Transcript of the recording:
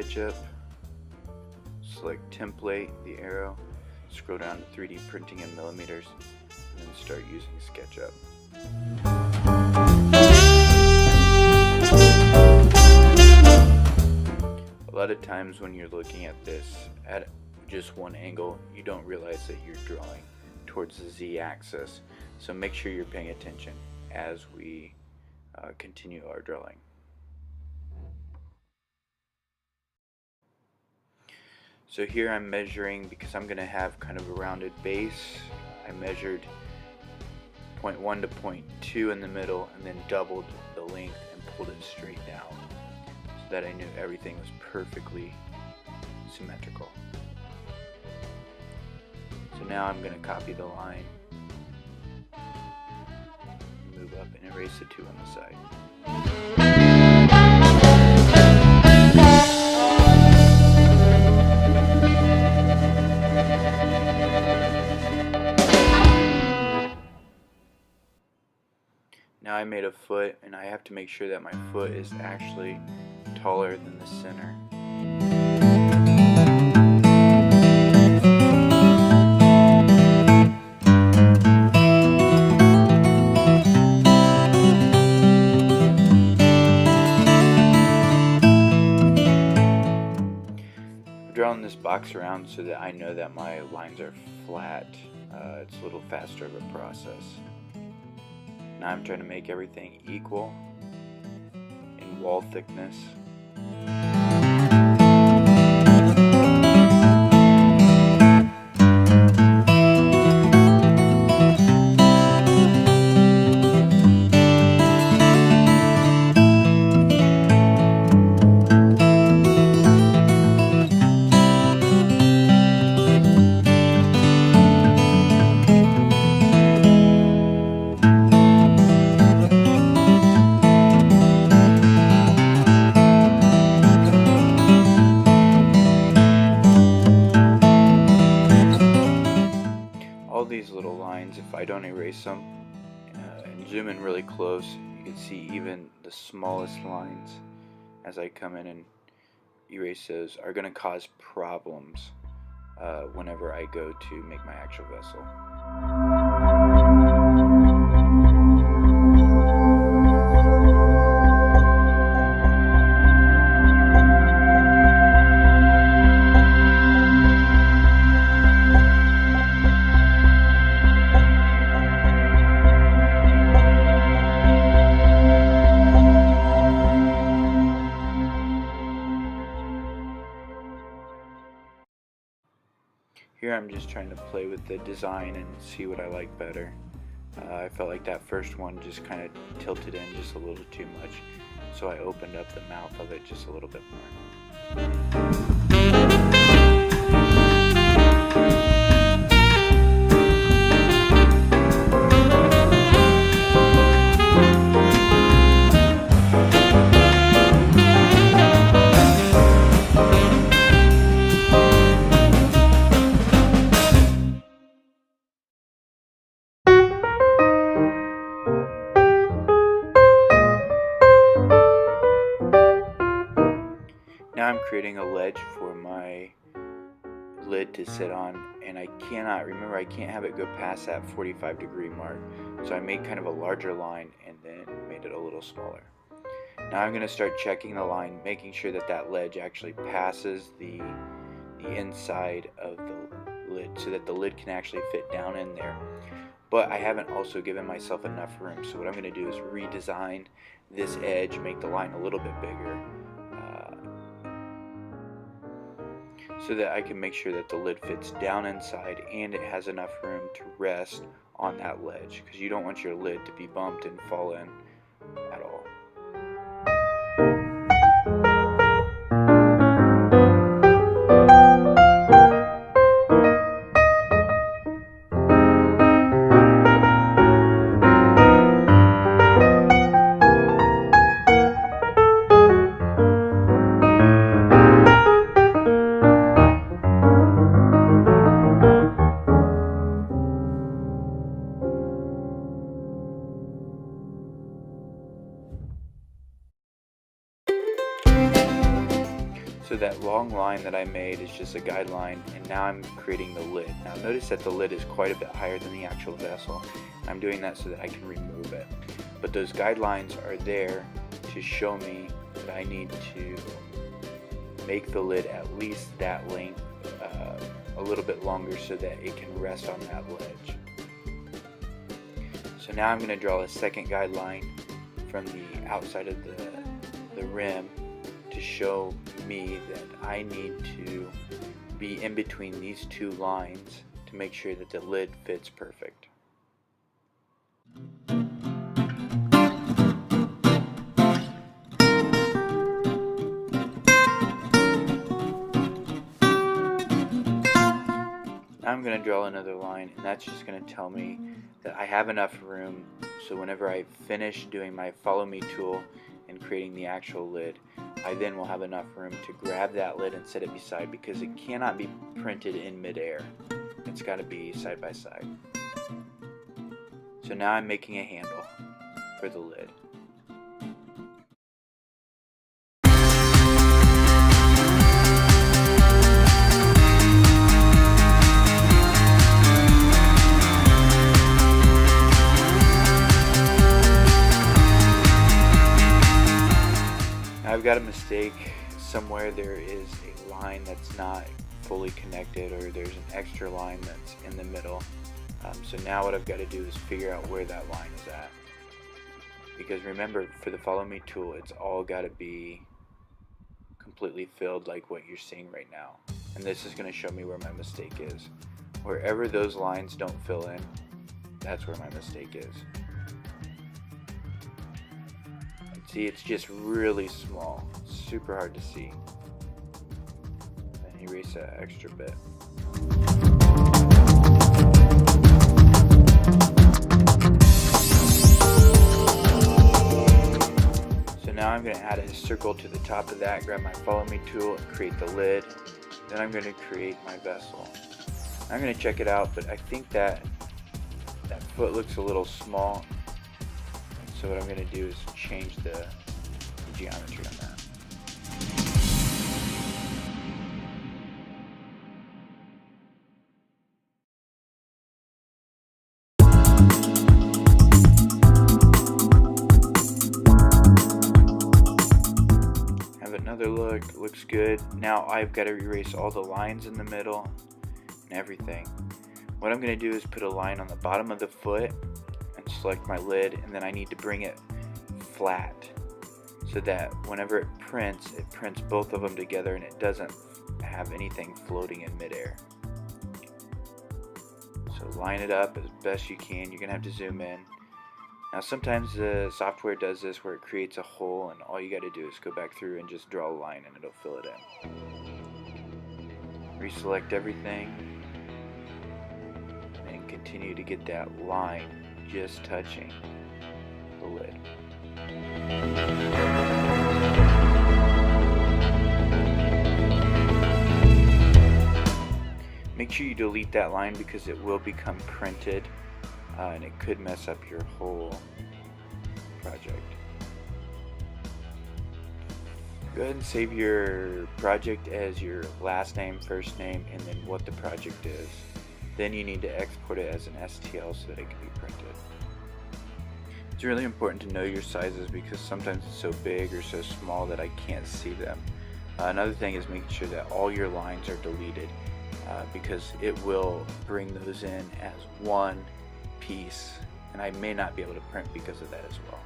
SketchUp, select template, the arrow, scroll down to 3D printing in millimeters, and then start using SketchUp. A lot of times when you're looking at this at just one angle, you don't realize that you're drawing towards the Z-axis, so make sure you're paying attention as we continue our drawing. So here I'm measuring, because I'm going to have kind of a rounded base, I measured 0.1 to 0.2 in the middle and then doubled the length and pulled it straight down so that I knew everything was perfectly symmetrical. So now I'm going to copy the line, move up and erase the 2 on the side. Now I made a foot, and I have to make sure that my foot is actually taller than the center. I'm drawing this box around so that I know that my lines are flat. It's a little faster of a process. Now I'm trying to make everything equal in wall thickness. These little lines, if I don't erase them and zoom in really close, you can see even the smallest lines as I come in and erase those are going to cause problems whenever I go to make my actual vessel. Here I'm just trying to play with the design and see what I like better. I felt like that first one just kind of tilted in just a little too much, so I opened up the mouth of it just a little bit more. Now I'm creating a ledge for my lid to sit on, and I can't have it go past that 45-degree mark, so I made kind of a larger line and then made it a little smaller. Now I'm going to start checking the line, making sure that that ledge actually passes the inside of the lid so that the lid can actually fit down in there. But I haven't also given myself enough room, so what I'm going to do is redesign this edge, make the line a little bit bigger, so that I can make sure that the lid fits down inside and it has enough room to rest on that ledge, because you don't want your lid to be bumped and fall in at all. So that long line that I made is just a guideline, and now I'm creating the lid. Now notice that the lid is quite a bit higher than the actual vessel. I'm doing that so that I can remove it. But those guidelines are there to show me that I need to make the lid at least that length, a little bit longer, so that it can rest on that ledge. So now I'm going to draw a second guideline from the outside of the rim to show me that I need to be in between these two lines to make sure that the lid fits perfect. Now I'm going to draw another line, and that's just going to tell me that I have enough room, so whenever I finish doing my follow me tool and creating the actual lid, I then will have enough room to grab that lid and set it beside, because it cannot be printed in midair. It's got to be side by side. So now I'm making a handle for the lid. I've got a mistake somewhere. There is a line that's not fully connected, or there's an extra line that's in the middle. So now what I've got to do is figure out where that line is at, because remember, for the follow me tool, it's all got to be completely filled like what you're seeing right now, and this is going to show me where my mistake is. Wherever those lines don't fill in, that's where my mistake is. See, it's just really small, super hard to see. And erase that extra bit. So now I'm going to add a circle to the top of that, grab my follow me tool and create the lid. Then I'm going to create my vessel. I'm going to check it out, but I think that foot looks a little small. So what I'm going to do is change the geometry on that. Have another look, looks good. Now I've got to erase all the lines in the middle and everything. What I'm going to do is put a line on the bottom of the foot, select my lid, and then I need to bring it flat so that whenever it prints both of them together and it doesn't have anything floating in midair. So line it up as best you can. You're gonna have to zoom in. Now sometimes the software does this where it creates a hole, and all you got to do is go back through and just draw a line and it'll fill it in. Reselect everything and continue to get that line just touching the lid. Make sure you delete that line, because it will become printed and it could mess up your whole project. Go ahead and save your project as your last name, first name, and then what the project is. Then you need to export it as an STL so that it can be printed. It's really important to know your sizes, because sometimes it's so big or so small that I can't see them. Another thing is making sure that all your lines are deleted, because it will bring those in as one piece, and I may not be able to print because of that as well.